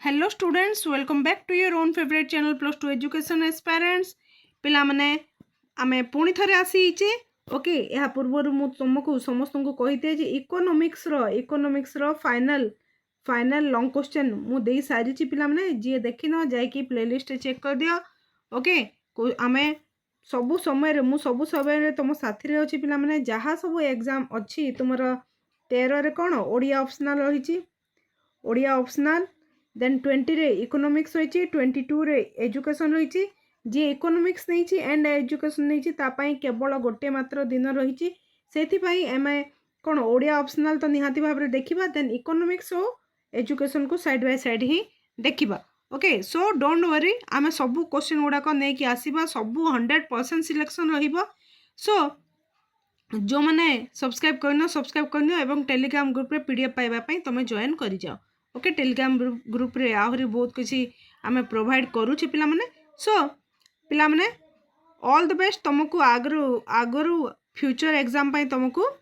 Hello students, welcome back to your own favourite channel plus two education aspirants. पिला माने आमे पुणी थरे आसीचे। ओके, या पूर्व मु तुमको समस्त को कही जे इकोनॉमिक्स रो फाइनल लॉन्ग क्वेश्चन मु देई सारी ची। पिला माने जे देखिनो जाय कि प्लेलिस्ट चेक कर दियो। ओके, आमे सबु समय रे सबु समय रे तुम साथी रे अछि। पिला माने जहा सब एग्जाम अछि तुमर 13 रे कोन ओडिया ऑप्शनल रही, ओडिया ऑप्शनल देन 20 रे इकोनॉमिक्स रही, 22 रे एजुकेशन रही। जी इकोनॉमिक्स नहीं एंड एजुकेशन नहीं तापाई केवल गोटे मात्र दिन रही। से एम कौन ओडिया ऑप्शनल तो निहाती भाव में देखा, देन इकोनॉमिक्स और एजुकेशन को साइड बाय साइड ही देखा। ओके, सो डोंट वरी, आम सब क्वेश्चन गुड़ाक नहीं आसवा, सब 100% सिलेक्शन रहिबो। सो जो मैंने सब्सक्राइब करनी एवं टेलीग्राम ग्रुप रे पीडीएफ पाइबा तुम जॉइन कर जाओ। ओके, टेलीग्राम ग्रुप रे आहरी बहुत किसी आम प्रोवाइड करूचे पिला माने। सो पिला माने ऑल द बेस्ट तुमको आगरू फ्यूचर एग्जाम पाई तुमको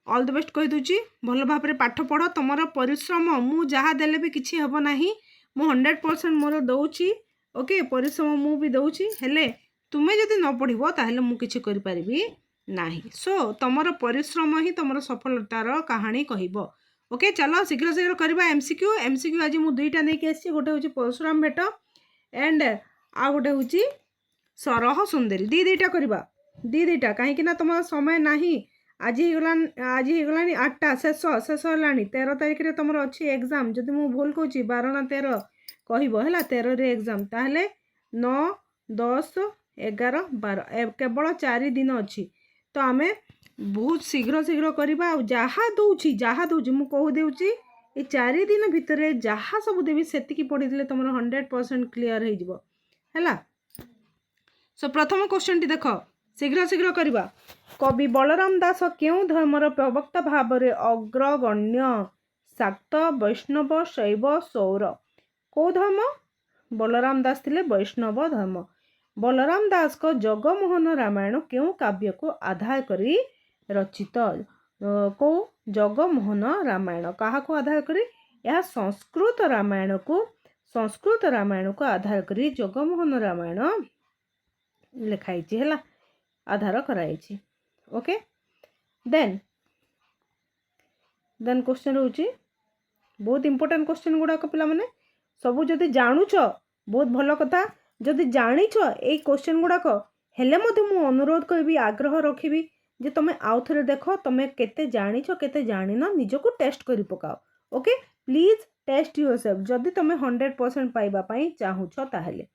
ऑल द बेस्ट कही दूची। भल भाव में पाठ पढ़, तुम परिश्रम मु जहाँ देले भी किसी हेब नाही, मु 100% मोर दउची। ओके, परिश्रम मु भी दउची, हेले तुमे जदि न पढ़िबो ताहेले मु किछि करि परिबी नाही। सो तुमर परिश्रम ही तुमर सफलतार कहानी कहब। ओके, चलो शीघ्र शीघ्र करवा एमसीक्यू आज मु दुईटा नहीं आसी, गोटे हूँ परशुराम भेट एंड आ गोटे हूँ सरह सुंदरी। दीटा करवा, दीटा कहीं तुम समय नाही। आज ही गला 8टा शेष है 13 तारिख रे तुम अच्छी एग्जाम। जदि मु भूल कहूँ 12 ना 13 कहला 13 रे एग्जाम, ताहले 9 10 11 12 केवल 4 दिन अच्छी। तो आम बहुत शीघ्र शीघ्र करवा। जहाँ दूची मु कह दूची ये 4 दिन भितर जहाँ सब देवी से पढ़ी तुम 100% क्लीयर है। सो प्रथम क्वेश्चन टी देख, शीघ्र शीघ्र करवा। कवि बलराम दास क्यों धर्मर प्रवक्ता भाव में अग्रगण्य? शाक्त, वैष्णव, शैव, सौर। कौ धर्म? बलराम दास थिले वैष्णव धर्म। बलराम दास को जगमोहन रामायण क्यों काव्य को आधार करी रचित? को जगमोहन रामायण क्या को आधार करी? यह संस्कृत रामायण को आधार करी जगमोहन रामायण लिखाई है, आधार कराई। ओके, देन क्वेश्चन रोची बहुत इंपोर्टेंट क्वेश्चन गुड़ाक पिला माने सबू जदि जानूच बहुत भल कथा। जदि जानीच ये क्वेश्चन गुड़ाक हेले मध्य मु अनुरोध करी, आग्रह रखी जे तुम आउ थे देख तुम केते जानीच केते जानिन, निजको टेस्ट करी पकाओ। ओके, प्लीज टेस्ट योरसेल्फ जदि तुम 100% पाइबा पई चाहूछ ताहेले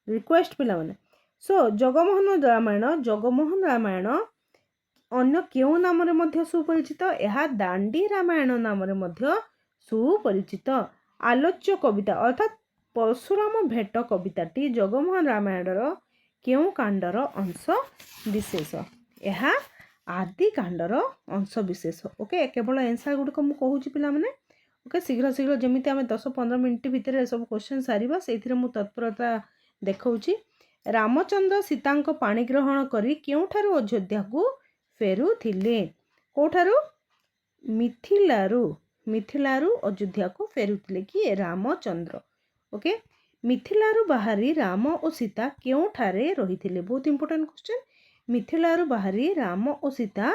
रिक्वेस्ट पिला माने। सो जगमोहन रामायण अन्य क्यों नाम रे मध्य सुपरिचित? यह दांडी रामायण नाम रे मध्य सुपरिचित। आलोच्य कविता अर्थात परशुराम भेट कविताटी जगमोहन रामायणर क्यों कांडर अंश विशेष? यह आदि कांडर अंश विशेष। ओके, केवल आंसर गुड़िक मुझे कहूँ पिला माने। ओके, शीघ्र शीघ्र जमी आम 10-15 मिनट भितर सब क्वेश्चन सारिबा, से मु तत्परता देखौची। रामचंद्र सीता पाणी ग्रहण करी केउठारु अयोध्या को फेरुथिले? कोठारु? मिथिलारू अयोध्या को फेरुथिले किए? रामचंद्र। ओके, मिथिलारू बाहरी राम और सीता केउठारे रहिथिले? बहुत इंपोर्टेंट क्वेश्चन। मिथिलारू बाहरी राम और सीता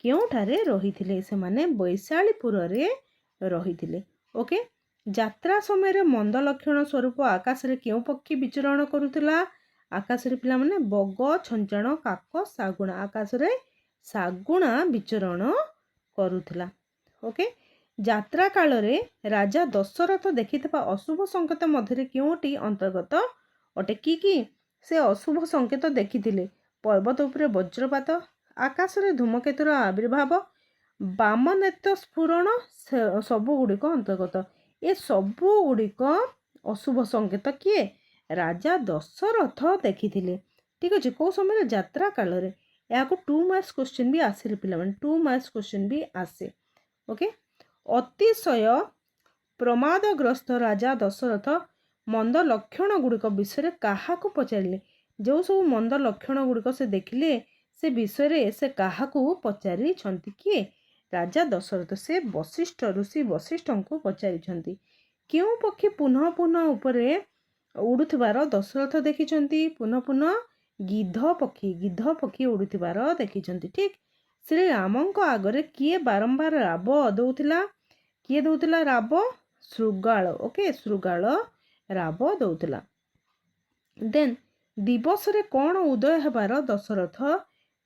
केउठारे रहिथिले? से माने बैशालीपुर रे रहिथिले। ओके, यात्रा समय मंद लक्षण स्वरूप आकाश रे केउ पक्षी विचरण करुथिला? आकाश रे पिला माने बग, छंचण, काक, सागुणा। आकाश रे सागुणा विचरण करुथिला। ओके, यात्रा काल रे राजा दशरथ देखिथिबा अशुभ संकेत मध्य केउटी अंतर्गत अटे? कि से अशुभ संकेत देखिथिले? पर्वत उपरे वज्रपात, आकाश रे धूमकेतुर आविर्भाव, वामनेत्र स्फुरण, सबु गुड़िक अंतर्गत। ये सबु गुड़िक अशुभ संकेत किए? राजा दशरथ देखिथिले। ठीक अच्छे, कौ समय? यात्रा काल रे। यहाँ को 2 मार्क्स क्वेश्चन भी आसे पिला माने, 2 मार्क्स क्वेश्चन भी आसे। ओके, अतिशय प्रमादग्रस्त राजा दशरथ मंद लक्षण गुड़िक विषय क्या पचारे? जो सब मंद लक्षण गुड़िक से देखिले से विषय से क्या पचारि? किए? राजा दशरथ। से वशिष्ठ ऋषि वशिष्ठ को पचारि। କେଉଁ ପକ୍ଷୀ ପୁନଃ ପୁନଃ ଉପରେ ଉଡ଼ୁଥିବାର ଦଶରଥ ଦେଖିଛନ୍ତି? ପୁନଃ ପୁନଃ ଗିଧ ପକ୍ଷୀ ଉଡ଼ୁଥିବାର ଦେଖିଛନ୍ତି। ଠିକ୍। ଶ୍ରୀରାମଙ୍କ ଆଗରେ କିଏ ବାରମ୍ବାର ରାବ ଦଉଥିଲା? କିଏ ଦଉଥିଲା ରାବ? ଶୃଗାଳ। ଓକେ, ଶୃଗାଳ ରାବ ଦଉଥିଲା। ଦେନ୍ ଦିବସରେ କ'ଣ ଉଦୟ ହେବାର ଦଶରଥ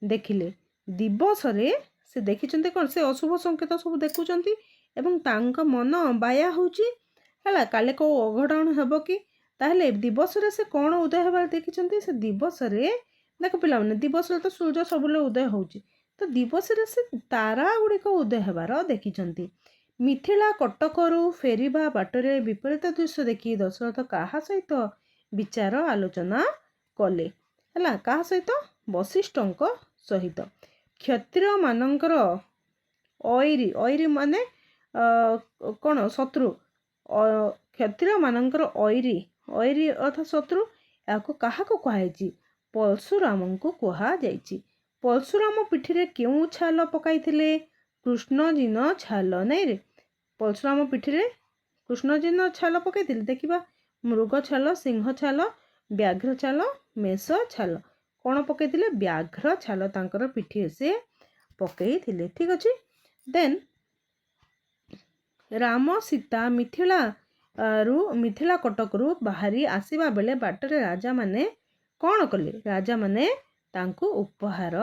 ଦେଖିଲେ? ଦିବସରେ ସେ ଦେଖିଛନ୍ତି କ'ଣ? ସେ ଅଶୁଭ ସଂକେତ ସବୁ ଦେଖୁଛନ୍ତି ଏବଂ ତାଙ୍କ ମନ ବାୟା ହେଉଛି, ହେଲା, କାଳେ କେଉଁ ଅଘଟଣ ହେବ କି? ତାହେଲେ ଦିବସରେ ସେ କ'ଣ ଉଦୟ ହେବାର ଦେଖିଛନ୍ତି? ସେ ଦିବସରେ, ଦେଖ ପିଲାମାନେ, ଦିବସରେ ତ ସୂର୍ଯ୍ୟ ସବୁବେଳେ ଉଦୟ ହେଉଛି, ତ ଦିବସରେ ସେ ତାରା ଗୁଡ଼ିକ ଉଦୟ ହେବାର ଦେଖିଛନ୍ତି। ମିଥିଳା କଟକରୁ ଫେରିବା ବାଟରେ ବିପରୀତ ଦୃଶ୍ୟ ଦେଖି ଦଶରଥ କାହା ସହିତ ବିଚାର ଆଲୋଚନା କଲେ? ହେଲା, କାହା ସହିତ? ବଶିଷ୍ଠଙ୍କ ସହିତ। କ୍ଷତ୍ରିୟମାନଙ୍କର ଅଇରି ମାନେ କ'ଣ? ଶତ୍ରୁ। କ୍ଷତ୍ରିୟମାନଙ୍କର ଅଇରି ଅର୍ଥାତ ଶତ୍ରୁ। ଏହାକୁ କାହାକୁ କୁହାଯାଇଛି? ପରଶୁରାମଙ୍କୁ କୁହାଯାଇଛି। ପରଶୁରାମ ପିଠିରେ କେଉଁ ଛାଲ ପକାଇଥିଲେ? କୃଷ୍ଣଜିନ ଛାଲ। ନାଇଁରେ, ପରଶୁରାମ ପିଠିରେ କୃଷ୍ଣଜିନ ଛାଲ ପକାଇଥିଲେ। ଦେଖିବା, ମୃଗ ଛାଲ, ସିଂହ ଛାଲ, ବ୍ୟାଘ୍ର ଛାଲ, ମେଷ ଛାଲ। କ'ଣ ପକାଇଥିଲେ? ବ୍ୟାଘ୍ର ଛାଲ ତାଙ୍କର ପିଠିରେ ସେ ପକାଇଥିଲେ। ଠିକ୍ ଅଛି। ଦେନ୍ ରାମ ସୀତା ମିଥିଳା କଟକରୁ ବାହାରି ଆସିବା ବେଳେ ବାଟରେ ରାଜାମାନେ କ'ଣ କଲେ? ରାଜାମାନେ ତାଙ୍କୁ ଉପହାର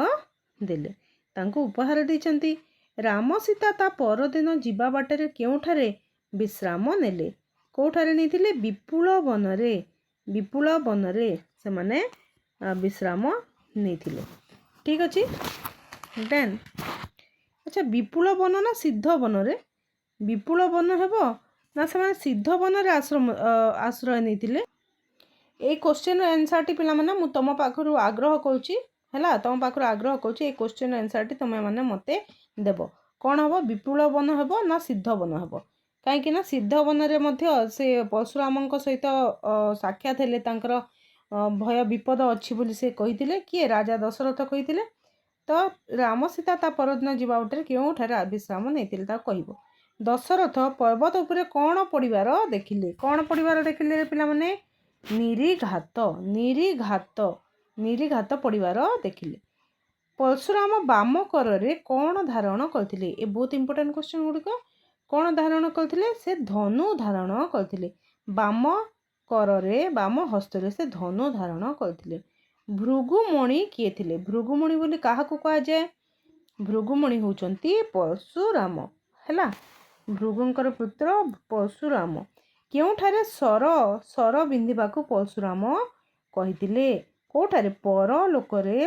ଦେଲେ। ତାଙ୍କୁ ଉପହାର ଦେଇଛନ୍ତି। ରାମ ସୀତା ତା ପରଦିନ ଯିବା ବାଟରେ କେଉଁଠାରେ ବିଶ୍ରାମ ନେଲେ? କେଉଁଠାରେ ନେଇଥିଲେ? ବିପୁଳ ବନରେ ସେମାନେ ବିଶ୍ରାମ ନେଇଥିଲେ। ଠିକ୍ ଅଛି। ଦେନ୍ ଆଚ୍ଛା, ବିପୁଳ ବନ ନା ସିଦ୍ଧ ବନରେ? ବିପୁଳ ବନ ହେବ ନା ସେମାନେ ସିଦ୍ଧ ବନରେ ଆଶ୍ରୟ ନେଇଥିଲେ? ଏଇ କ୍ୱେଶ୍ଚିନ୍ର ଆନ୍ସର୍ଟି ପିଲାମାନେ ମୁଁ ତୁମ ପାଖରୁ ଆଗ୍ରହ କରୁଛି, ହେଲା, ତୁମ ପାଖରୁ ଆଗ୍ରହ କରୁଛି। ଏଇ କ୍ୱେଶ୍ଚିନ୍ର ଆନ୍ସର୍ଟି ତୁମେମାନେ ମୋତେ ଦେବ। କ'ଣ ହେବ? ବିପୁଳ ବନ ହେବ ନା ସିଦ୍ଧ ବନ ହେବ? କାହିଁକି ନା ସିଦ୍ଧ ବନରେ ମଧ୍ୟ ସେ ପରଶୁରାମଙ୍କ ସହିତ ସାକ୍ଷାତ ହେଲେ, ତାଙ୍କର ଭୟ ବିପଦ ଅଛି ବୋଲି ସେ କହିଥିଲେ। କିଏ? ରାଜା ଦଶରଥ କହିଥିଲେ। ତ ରାମ ସୀତା ତା ପରଦିନ ଯିବା ବାଟରେ କେଉଁଠାରେ ବିଶ୍ରାମ ନେଇଥିଲେ ତାକୁ କହିବ। ଦଶରଥ ପର୍ବତ ଉପରେ କ'ଣ ପଡ଼ିବାର ଦେଖିଲେ? କ'ଣ ପଡ଼ିବାର ଦେଖିଲେ ପିଲାମାନେ? ନିରୀଘାତ ପଡ଼ିବାର ଦେଖିଲେ। ପରଶୁରାମ ବାମ କରରେ କ'ଣ ଧାରଣ କରିଥିଲେ? ଏ ବହୁତ ଇମ୍ପୋର୍ଟାଣ୍ଟ କ୍ୱେଶ୍ଚନ୍ ଗୁଡ଼ିକ। କ'ଣ ଧାରଣ କରିଥିଲେ? ସେ ଧନୁ ଧାରଣ କରିଥିଲେ। ବାମ କରରେ, ବାମ ହସ୍ତରେ ସେ ଧନୁ ଧାରଣ କରିଥିଲେ। ଭୃଗୁମଣି କିଏ ଥିଲେ? ଭୃଗୁମଣି ବୋଲି କାହାକୁ କୁହାଯାଏ? ଭୃଗୁମଣି ହେଉଛନ୍ତି ପରଶୁରାମ। ହେଲା, ଭୃଗୁଙ୍କର ପୁତ୍ର ପରଶୁରାମ। କେଉଁଠାରେ ସର ବିନ୍ଧିବାକୁ ପରଶୁରାମ କହିଥିଲେ? କେଉଁଠାରେ? ପରଲୋକରେ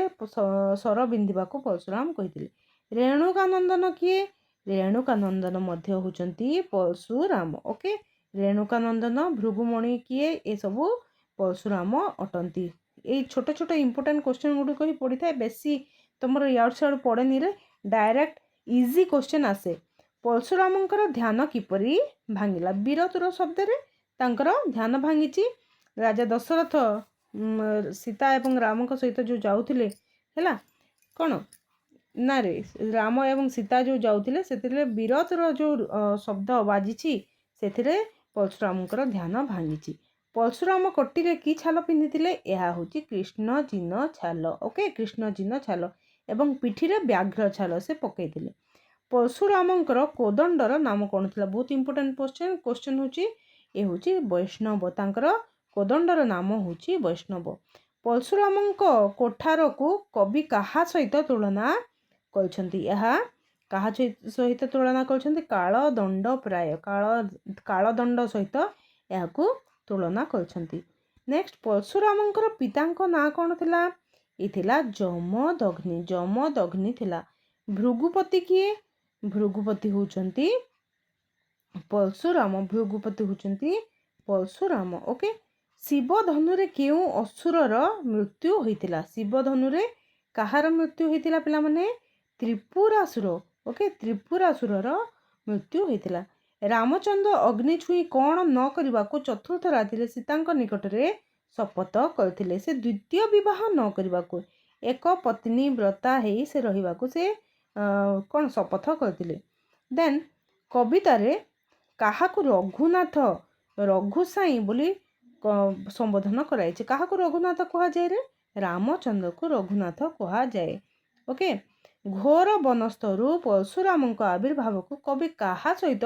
ସର ବିନ୍ଧିବାକୁ ପରଶୁରାମ କହିଥିଲେ। ରେଣୁକାନନ୍ଦନ କିଏ? ରେଣୁକାନନ୍ଦନ ମଧ୍ୟ ହେଉଛନ୍ତି ପରଶୁରାମ। ଓକେ, ରେଣୁକାନନ୍ଦନ, ଭୃଗୁମଣି କିଏ? ଏସବୁ ପରଶୁରାମ ଅଟନ୍ତି। ଏଇ ଛୋଟ ଛୋଟ ଇମ୍ପୋର୍ଟାଣ୍ଟ କ୍ୱେଶ୍ଚନ୍ ଗୁଡ଼ିକ ହିଁ ପଡ଼ିଥାଏ। ବେଶୀ ତୁମର ଇଆଡ଼ୁ ସିଆଡ଼ୁ ପଡ଼େନିରେ, ଡାଇରେକ୍ଟ ଇଜି କ୍ୱେଶ୍ଚନ୍ ଆସେ। ପରଶୁରାମଙ୍କର ଧ୍ୟାନ କିପରି ଭାଙ୍ଗିଲା? ବୀରତ୍ୱର ଶବ୍ଦରେ ତାଙ୍କର ଧ୍ୟାନ ଭାଙ୍ଗିଛି। ରାଜା ଦଶରଥ ସୀତା ଏବଂ ରାମଙ୍କ ସହିତ ଯେଉଁ ଯାଉଥିଲେ, ହେଲା, କ'ଣ ନା ରେ, ରାମ ଏବଂ ସୀତା ଯେଉଁ ଯାଉଥିଲେ ସେଥିରେ ବୀରତ୍ୱର ଯେଉଁ ଶବ୍ଦ ବାଜିଛି, ସେଥିରେ ପରଶୁରାମଙ୍କର ଧ୍ୟାନ ଭାଙ୍ଗିଛି। ପରଶୁରାମ କୋଟିରେ କି ଛାଲ ପିନ୍ଧିଥିଲେ? ଏହା ହେଉଛି କୃଷ୍ଣଜିନ ଛାଲ। ଓକେ, କୃଷ୍ଣଜିନ ଛାଲ ଏବଂ ପିଠିରେ ବ୍ୟାଘ୍ର ଛାଲ ସେ ପକାଇଥିଲେ। ପରଶୁରାମଙ୍କର କୋଦଣ୍ଡର ନାମ କ'ଣ ଥିଲା? ବହୁତ ଇମ୍ପୋର୍ଟାଣ୍ଟ କ୍ୱେଶ୍ଚନ୍ ହେଉଛି। ଏ ହେଉଛି ବୈଷ୍ଣବ। ତାଙ୍କର କୋଦଣ୍ଡର ନାମ ହେଉଛି ବୈଷ୍ଣବ। ପରଶୁରାମଙ୍କ କୋଠାରକୁ କବି କାହା ସହିତ ତୁଳନା କରିଛନ୍ତି? ଏହା କାହା ସହିତ ତୁଳନା କରିଛନ୍ତି? କାଳଦଣ୍ଡ ସହିତ ଏହାକୁ ତୁଳନା କରିଛନ୍ତି। ନେକ୍ସଟ, ପରଶୁରାମଙ୍କର ପିତାଙ୍କ ନାଁ କ'ଣ ଥିଲା? ଏ ଥିଲା ଯମଦଗ୍ନି ଥିଲା। ଭୃଗୁପତି କିଏ? ଭୃଗୁପତି ହେଉଛନ୍ତି ପରଶୁରାମ। ଓକେ, ଶିବ ଧନୁରେ କେଉଁ ଅସୁରର ମୃତ୍ୟୁ ହୋଇଥିଲା? ଶିବ ଧନୁରେ କାହାର ମୃତ୍ୟୁ ହୋଇଥିଲା ପିଲାମାନେ? ତ୍ରିପୁରାସୁର। ଓକେ, ତ୍ରିପୁରାସୁରର ମୃତ୍ୟୁ ହୋଇଥିଲା। ରାମଚନ୍ଦ୍ର ଅଗ୍ନି ଛୁଇଁ କ'ଣ ନ କରିବାକୁ ଚତୁର୍ଥ ରାତିରେ ସୀତାଙ୍କ ନିକଟରେ ଶପଥ କରିଥିଲେ? ସେ ଦ୍ୱିତୀୟ ବିବାହ ନ କରିବାକୁ, ଏକ ପତ୍ନୀ ବ୍ରତା ହେଇ ସେ ରହିବାକୁ ସେ କ'ଣ ଶପଥ କରିଥିଲେ। ଦେନ୍ କବିତାରେ କାହାକୁ ରଘୁନାଥ ରଘୁସାଇଁ ବୋଲି ସମ୍ବୋଧନ କରାଯାଇଛି। କାହାକୁ ରଘୁନାଥ କୁହାଯାଏ ରେ? ରାମଚନ୍ଦ୍ରକୁ ରଘୁନାଥ କୁହାଯାଏ। ଓକେ, ଘୋର ବନସ୍ତରୁ ପରଶୁରାମଙ୍କ ଆବିର୍ଭାବକୁ କବି କାହା ସହିତ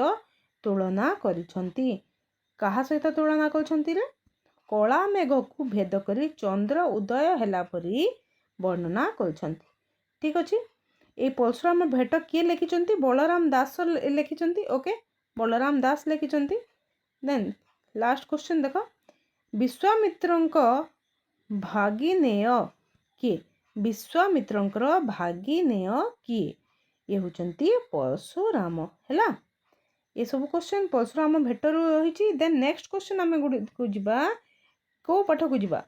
ତୁଳନା କରିଛନ୍ତି? କାହା ସହିତ ତୁଳନା କରିଛନ୍ତି ରେ? କଳା ମେଘକୁ ଭେଦ କରି ଚନ୍ଦ୍ର ଉଦୟ ହେଲା ପରି ବର୍ଣ୍ଣନା କରିଛନ୍ତି। ଠିକ୍ ଅଛି, এই ପରଶୁରାମ ଭେଟ କିଏ ଲେଖିଛନ୍ତି? ବଳରାମ ଦାସ ଲେଖିଛନ୍ତି। ଓକେ, ବଳରାମ ଦାସ ଲେଖିଛନ୍ତି। ଦେନ୍ ଲାଷ୍ଟ କ୍ୱେଶ୍ଚନ୍ ଦେଖ, ବିଶ୍ୱାମିତ୍ରଙ୍କ ଭାଗିନେୟ କିଏ? ବିଶ୍ୱାମିତ୍ରଙ୍କର ଭାଗିନେୟ କିଏ? ଇଏ ହେଉଛନ୍ତି ପରଶୁରାମ। ହେଲା, ଏସବୁ କ୍ୱେଶ୍ଚନ୍ ପରଶୁରାମ ଭେଟରୁ ରହିଛି। ଦେନ୍ ନେକ୍ସଟ କ୍ୱେଶ୍ଚନ୍ ଆମେ ଗୁଡ଼ିକୁ ଯିବା, କେଉଁ ପାଠକୁ ଯିବା?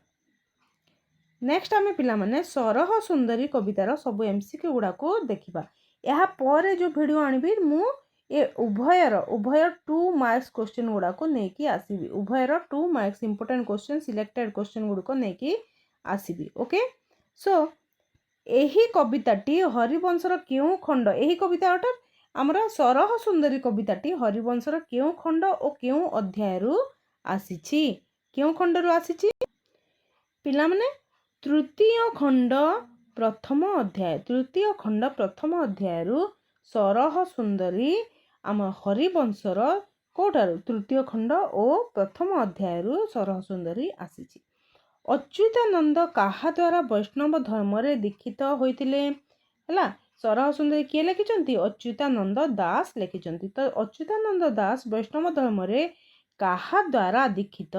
ନେକ୍ସଟ ଆମେ ପିଲାମାନେ ସରହ ସୁନ୍ଦରୀ କବିତାର ସବୁ MCQ ଗୁଡ଼ାକୁ ଦେଖିବା। ଏହା ପରେ ଯେଉଁ ଭିଡ଼ିଓ ଆଣିବି ମୁଁ ଉଭୟ 2 ମାର୍କ୍ସ କ୍ୱେଶ୍ଚନ୍ ଗୁଡ଼ାକୁ ନେଇକି ଆସିବି। ଉଭୟର 2 marks important question, selected question ଗୁଡ଼ିକ ନେଇକି ଆସିବି। ଓକେ, ସୋ ଏହି କବିତାଟି ହରିବଂଶର କେଉଁ ଖଣ୍ଡ? ଏହି କବିତା ଅର୍ଥାତ୍ ଆମର ସରହ ସୁନ୍ଦରୀ କବିତାଟି ହରିବଂଶର କେଉଁ ଖଣ୍ଡ ଓ କେଉଁ ଅଧ୍ୟାୟରୁ ଆସିଛି? କେଉଁ ଖଣ୍ଡରୁ ଆସିଛି ପିଲାମାନେ? ତୃତୀୟ ଖଣ୍ଡ ପ୍ରଥମ ଅଧ୍ୟାୟ। ତୃତୀୟ ଖଣ୍ଡ ପ୍ରଥମ ଅଧ୍ୟାୟରୁ ସରହ ସୁନ୍ଦରୀ ଆମ ହରିବଂଶର କେଉଁଠାରୁ? ତୃତୀୟ ଖଣ୍ଡ ଓ ପ୍ରଥମ ଅଧ୍ୟାୟରୁ ସରହ ସୁନ୍ଦରୀ ଆସିଛି। ଅଚ୍ୟୁତାନନ୍ଦ କାହା ଦ୍ୱାରା ବୈଷ୍ଣବ ଧର୍ମରେ ଦୀକ୍ଷିତ ହୋଇଥିଲେ? ହେଲା, ସରହ ସୁନ୍ଦରୀ କିଏ ଲେଖିଛନ୍ତି? ଅଚ୍ୟୁତାନନ୍ଦ ଦାସ ଲେଖିଛନ୍ତି। ତ ଅଚ୍ୟୁତାନନ୍ଦ ଦାସ ବୈଷ୍ଣବ ଧର୍ମରେ କାହା ଦ୍ୱାରା ଦୀକ୍ଷିତ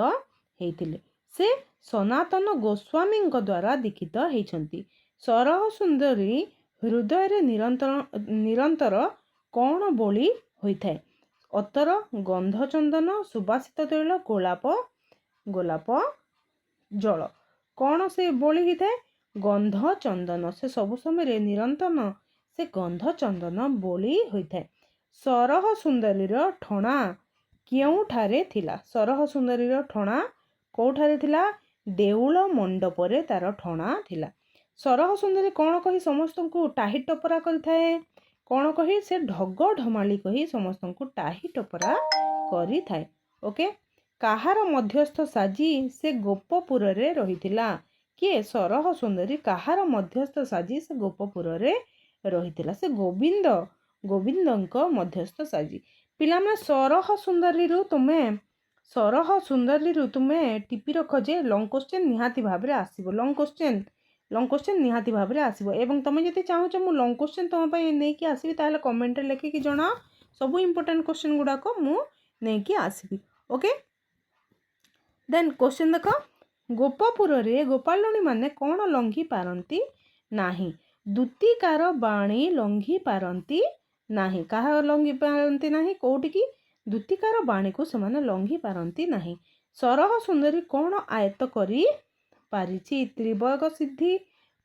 ହେଇଥିଲେ? ସେ ସନାତନ ଗୋସ୍ୱାମୀଙ୍କ ଦ୍ୱାରା ଦୀକ୍ଷିତ ହେଇଛନ୍ତି। ସରହ ସୁନ୍ଦରୀ ହୃଦୟରେ ନିରନ୍ତର କ'ଣ ବୋଳି ହୋଇଥାଏ? ଅତର, ଗନ୍ଧଚନ୍ଦନ, ସୁବାସିତ ତୈଳ, ଗୋଲାପ ଜଳ। କ'ଣ ସେ ବୋଳି ହେଇଥାଏ? ଗନ୍ଧ ଚନ୍ଦନ। ସେ ସବୁ ସମୟରେ ନିରନ୍ତର ସେ ଗନ୍ଧ ଚନ୍ଦନ ବୋଳି ହୋଇଥାଏ। ସରହ ସୁନ୍ଦରୀର ଠଣା କେଉଁଠାରେ ଥିଲା? ସରହ ସୁନ୍ଦରୀର ଠଣା କେଉଁଠାରେ ଥିଲା? ଦେଉଳ ମଣ୍ଡପରେ ତାର ଠଣା ଥିଲା। ସରହ ସୁନ୍ଦରୀ କ'ଣ କହି ସମସ୍ତଙ୍କୁ ଟାହି ଟପରା କରିଥାଏ? କ'ଣ କହି? ସେ ଢଗ ଢମାଳି କହି ସମସ୍ତଙ୍କୁ ଟାହି ଟପରା କରିଥାଏ। ଓକେ, କାହାର ମଧ୍ୟସ୍ଥ ସାଜି ସେ ଗୋପପୁରରେ ରହିଥିଲା? କିଏ? ସରହ ସୁନ୍ଦରୀ କାହାର ମଧ୍ୟସ୍ଥ ସାଜି ସେ ଗୋପପୁରରେ ରହିଥିଲା? ସେ ଗୋବିନ୍ଦଙ୍କ ମଧ୍ୟସ୍ଥ ସାଜି। ପିଲାମାନେ ସରହ ସୁନ୍ଦରୀରୁ ତୁମେ ଟିପି ରଖ ଯେ ଲଙ୍ଗ କ୍ୱେଶ୍ଚନ୍ ନିହାତି ଭାବରେ ଆସିବ। ଲଙ୍ଗ କ୍ୱେଶ୍ଚନ୍ ନିହାତି ଭାବରେ ଆସିବ। ଏବଂ ତୁମେ ଯଦି ଚାହୁଁଛ ମୁଁ ଲଙ୍ଗ କ୍ୱେଶ୍ଚନ୍ ତୁମ ପାଇଁ ନେଇକି ଆସିବି ତାହେଲେ କମେଣ୍ଟରେ ଲେଖିକି ଜଣାଅ। ସବୁ ଇମ୍ପୋର୍ଟାଣ୍ଟ କ୍ୱେଶ୍ଚନ୍ ଗୁଡ଼ାକ ମୁଁ ନେଇକି ଆସିବି। ଓକେ, ଦେନ୍ କ୍ୱେଶ୍ଚନ୍ ଦେଖ, ଗୋପପୁରରେ ଗୋପାଳୁଣୀମାନେ କ'ଣ ଲଙ୍ଘି ପାରନ୍ତି ନାହିଁ? ଦୂତିକାର ବାଣୀ ଲଙ୍ଘି ପାରନ୍ତି ନାହିଁ। କାହା ଲଙ୍ଘି ପାରନ୍ତି ନାହିଁ? କେଉଁଠିକି? ଦୂତିକାର ବାଣୀକୁ ସେମାନେ ଲଙ୍ଘି ପାରନ୍ତି ନାହିଁ। ସରହ ସୁନ୍ଦରୀ କ'ଣ ଆୟତ୍ତ କରି ପାରିଛି? ତ୍ରିବର୍ଗ ସିଦ୍ଧି,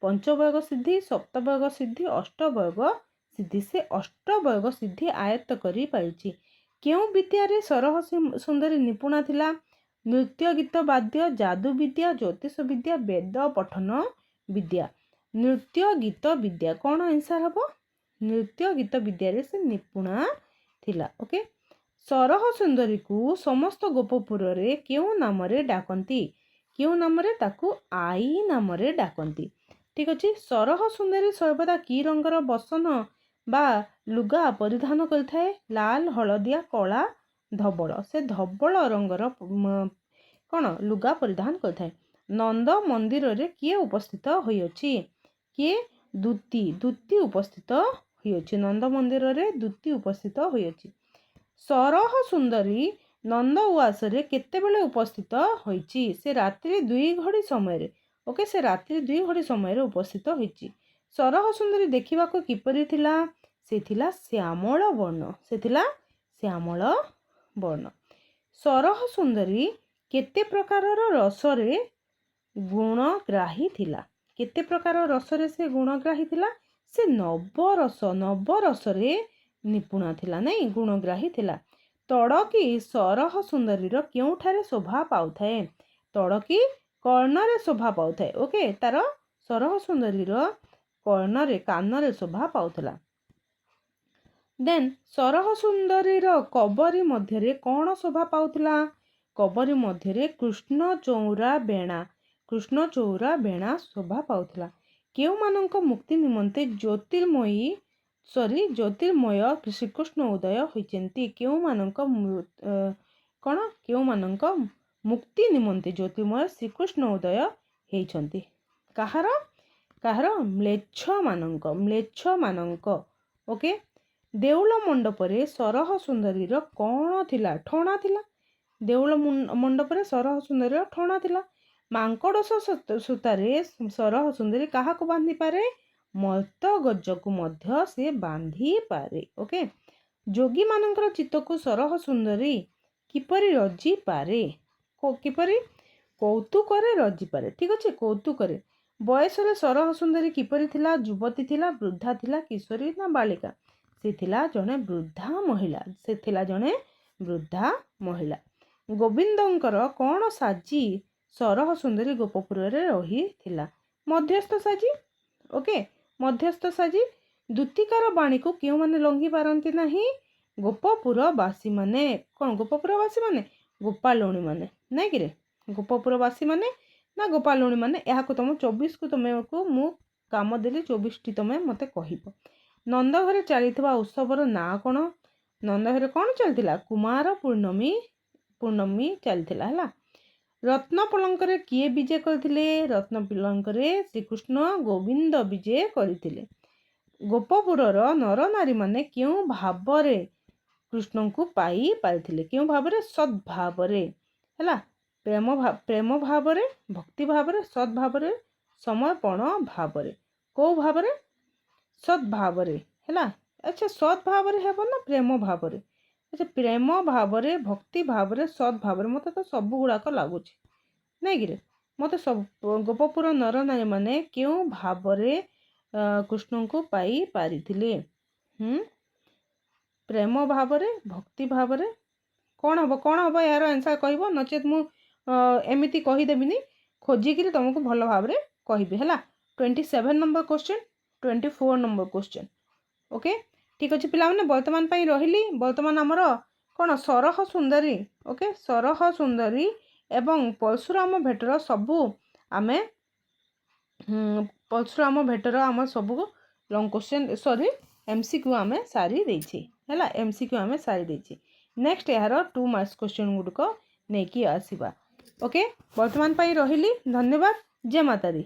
ପଞ୍ଚବର୍ଗ ସିଦ୍ଧି, ସପ୍ତବର୍ଗ ସିଦ୍ଧି, ଅଷ୍ଟବର୍ଗ ସିଦ୍ଧି। ସେ ଅଷ୍ଟବର୍ଗ ସିଦ୍ଧି ଆୟତ୍ତ କରି ପାରିଛି। କେଉଁ ବିଦ୍ୟାରେ ସରହ ସୁନ୍ଦରୀ ନିପୁଣା ଥିଲା? ନୃତ୍ୟ, ଗୀତ, ବାଦ୍ୟ, ଯାଦୁ ବିଦ୍ୟା, ଜ୍ୟୋତିଷ ବିଦ୍ୟା, ବେଦ ପଠନ ବିଦ୍ୟା। ନୃତ୍ୟ ଗୀତ ବିଦ୍ୟା। କ'ଣ ଆନ୍ସର୍ ହେବ? ନୃତ୍ୟ ଗୀତ ବିଦ୍ୟାରେ ସେ ନିପୁଣା ଥିଲା। ଓକେ, ସରହ ସୁନ୍ଦରୀକୁ ସମସ୍ତ ଗୋପପୁରରେ କେଉଁ ନାମରେ ଡାକନ୍ତି? କେଉଁ ନାମରେ? ତାକୁ ଆଈ ନାମରେ ଡାକନ୍ତି। ଠିକ୍ ଅଛି, ସରହ ସୁନ୍ଦରୀ ସର୍ବଦା କି ରଙ୍ଗର ବସନ ବା ଲୁଗା ପରିଧାନ କରିଥାଏ? ଲାଲ, ହଳଦିଆ, କଳା, ଧବଳ। ସେ ଧବଳ ରଙ୍ଗର କ'ଣ ଲୁଗା ପରିଧାନ କରିଥାଏ। ନନ୍ଦ ମନ୍ଦିରରେ କିଏ ଉପସ୍ଥିତ ହୋଇଅଛି? କିଏ? ଦୂତି ଉପସ୍ଥିତ ହୋଇଅଛି। ନନ୍ଦ ମନ୍ଦିରରେ ଦୂତି ଉପସ୍ଥିତ ହୋଇଅଛି। ସରହ ସୁନ୍ଦରୀ ନନ୍ଦ ଉଆସରେ କେତେବେଳେ ଉପସ୍ଥିତ ହୋଇଛି? ସେ ରାତ୍ରି 2 ଘଡ଼ି ସମୟରେ। ଓକେ, ସେ ରାତ୍ରି 2 ଘଡ଼ି ସମୟରେ ଉପସ୍ଥିତ ହୋଇଛି। ସରହ ସୁନ୍ଦରୀ ଦେଖିବାକୁ କିପରି ଥିଲା? ସେ ଥିଲା ଶ୍ୟାମଳ ବର୍ଣ୍ଣ। ସରହ ସୁନ୍ଦରୀ କେତେ ପ୍ରକାରର ରସରେ ଗୁଣଗ୍ରାହୀ ଥିଲା? କେତେ ପ୍ରକାର ରସରେ ସେ ଗୁଣଗ୍ରାହୀ ଥିଲା? ସେ ନବରସରେ ନିପୁଣା ଥିଲା, ନାଇଁ, ଗୁଣଗ୍ରାହୀ ଥିଲା। ତଡ଼କୀ ସରହ ସୁନ୍ଦରୀର କେଉଁଠାରେ ଶୋଭା ପାଉଥାଏ? ତଡ଼କୀ କର୍ଣ୍ଣରେ ଶୋଭା ପାଉଥାଏ। ଓକେ, ତାର ସରହ ସୁନ୍ଦରୀର କାନରେ ଶୋଭା ପାଉଥିଲା। ଦେନ୍ ସରହ ସୁନ୍ଦରୀର କବରୀ ମଧ୍ୟରେ କ'ଣ ଶୋଭା ପାଉଥିଲା? କବରୀ ମଧ୍ୟରେ କୃଷ୍ଣଚଉରା ବେଣା ଶୋଭା ପାଉଥିଲା। କେଉଁମାନଙ୍କ ମୁକ୍ତି ନିମନ୍ତେ ଜ୍ୟୋତିର୍ମୟ ଶ୍ରୀକୃଷ୍ଣ ଉଦୟ ହୋଇଛନ୍ତି। କେଉଁମାନଙ୍କ ମୁକ୍ତି ନିମନ୍ତେ ଜ୍ୟୋତିର୍ମୟ ଶ୍ରୀକୃଷ୍ଣ ଉଦୟ ହେଇଛନ୍ତି। କାହାର ମ୍ଲେଚ୍ଛମାନଙ୍କ। ଓକେ। ଦେଉଳ ମଣ୍ଡପରେ ସରହ ସୁନ୍ଦରୀର କ'ଣ ଥିଲା? ଠଣା ଥିଲା। ଦେଉଳ ମଣ୍ଡପରେ ସରହ ସୁନ୍ଦରୀର ଠଣା ଥିଲା। ମାଙ୍କଡ଼ ସୂତାରେ ସରହ ସୁନ୍ଦରୀ କାହାକୁ ବାନ୍ଧିପାରେ? ମର୍ତ୍ତଗଜକୁ ମଧ୍ୟ ସେ ବାନ୍ଧିପାରେ। ଓକେ। ଯୋଗୀମାନଙ୍କର ଚିତ୍ତକୁ ସରହ ସୁନ୍ଦରୀ କିପରି ରଜିପାରେ? କିପରି? କୌତୁକରେ ରଜିପାରେ। ଠିକ୍ ଅଛି, କୌତୁକରେ। ବୟସରେ ସରହ ସୁନ୍ଦରୀ କିପରି ଥିଲା? ଯୁବତୀ ଥିଲା, ବୃଦ୍ଧା ଥିଲା, କିଶୋରୀ ନା ବାଳିକା? ସେ ଥିଲା ଜଣେ ବୃଦ୍ଧା ମହିଳା। ଗୋବିନ୍ଦଙ୍କର କ'ଣ ସାଜି ସରହ ସୁନ୍ଦରୀ ଗୋପପୁରରେ ରହିଥିଲା? ମଧ୍ୟସ୍ଥ ସାଜି। ଓକେ, ମଧ୍ୟସ୍ଥ ସାଜି। ଦୂତିକାର ବାଣୀକୁ କେଉଁମାନେ ଲଙ୍ଘି ପାରନ୍ତି ନାହିଁ? ଗୋପପୁରବାସୀମାନେ। କ'ଣ ଗୋପପୁରବାସୀମାନେ? ଗୋପାଳୁଣୀମାନେ। ନାଇଁ କିରେ? ଗୋପପୁରବାସୀମାନେ ନା ଗୋପାଳୁଣୀମାନେ? ଏହାକୁ ତୁମ 24କୁ ମୁଁ କାମ ଦେଲି, 24ଟି ତୁମେ ମୋତେ କହିବ। ନନ୍ଦଘରେ ଚାଲିଥିବା ଉତ୍ସବର ନାଁ କ'ଣ? ନନ୍ଦଘରେ କ'ଣ ଚାଲିଥିଲା? କୁମାର ପୂର୍ଣ୍ଣମୀ ଚାଲିଥିଲା। ହେଲା। ରତ୍ନପଲଙ୍କରେ କିଏ ବିଜେ କରିଥିଲେ? ରତ୍ନପଲଙ୍କରେ ଶ୍ରୀକୃଷ୍ଣ ଗୋବିନ୍ଦ ବିଜେ କରିଥିଲେ। ଗୋପପୁରର ନରନାରୀମାନେ କେଉଁ ଭାବରେ କୃଷ୍ଣଙ୍କୁ ପାଇ ପାରିଥିଲେ? କେଉଁ ଭାବରେ? ସଦ୍ଭାବରେ। ହେଲା। ପ୍ରେମ ଭାବରେ, ଭକ୍ତି ଭାବରେ, ସଦ୍ଭାବରେ, ସମର୍ପଣ ଭାବରେ। କେଉଁ ଭାବରେ? ସଦ୍ଭାବରେ। ହେଲା। ଆଚ୍ଛା, ସଦ୍ଭାବରେ ହେବ ନା ପ୍ରେମ ଭାବରେ? ଆଚ୍ଛା, ପ୍ରେମ ଭାବରେ, ଭକ୍ତି ଭାବରେ, ସଦ୍ଭାବରେ। ମୋତେ ତ ସବୁ ଗୁଡ଼ାକ ଲାଗୁଛି ନାଇଁ କିରେ? ମୋତେ ସବୁ। ଗୋପପୁର ନରନାରୀମାନେ କେଉଁ ଭାବରେ କୃଷ୍ଣଙ୍କୁ ପାଇ ପାରିଥିଲେ? ପ୍ରେମ ଭାବରେ, ଭକ୍ତି ଭାବରେ। କ'ଣ ହେବ? ଏହାର ଆନ୍ସର୍ କହିବ, ନଚେତ୍ ମୁଁ ଏମିତି କହିଦେବିନି, ଖୋଜିକିରି ତୁମକୁ ଭଲ ଭାବରେ କହିବି। ହେଲା। 27 number question, 24 number question. Okay. ଠିକ୍ ଅଛି ପିଲାମାନେ, ବର୍ତ୍ତମାନ ପାଇଁ ରହିଲି। ବର୍ତ୍ତମାନ ଆମର କ'ଣ? ସରହ ସୁନ୍ଦରୀ। ଓକେ, ସରହ ସୁନ୍ଦରୀ ଏବଂ ପରଶୁରାମ ଭେଟର ସବୁ ଆମେ ସବୁ ଲଙ୍ଗ୍ କ୍ୱେଶ୍ଚନ୍ MCQ ଆମେ ସାରି ଦେଇଛେ। ହେଲା। MCQ ଆମେ ସାରି ଦେଇଛେ। ନେକ୍ସଟ ଏହାର 2 ମାର୍କ୍ସ କ୍ୱେଶ୍ଚନ୍ ଗୁଡ଼ିକ ନେଇକି ଆସିବା। ଓକେ, ବର୍ତ୍ତମାନ ପାଇଁ ରହିଲି। ଧନ୍ୟବାଦ। ଜୟ ମାତା ଦି।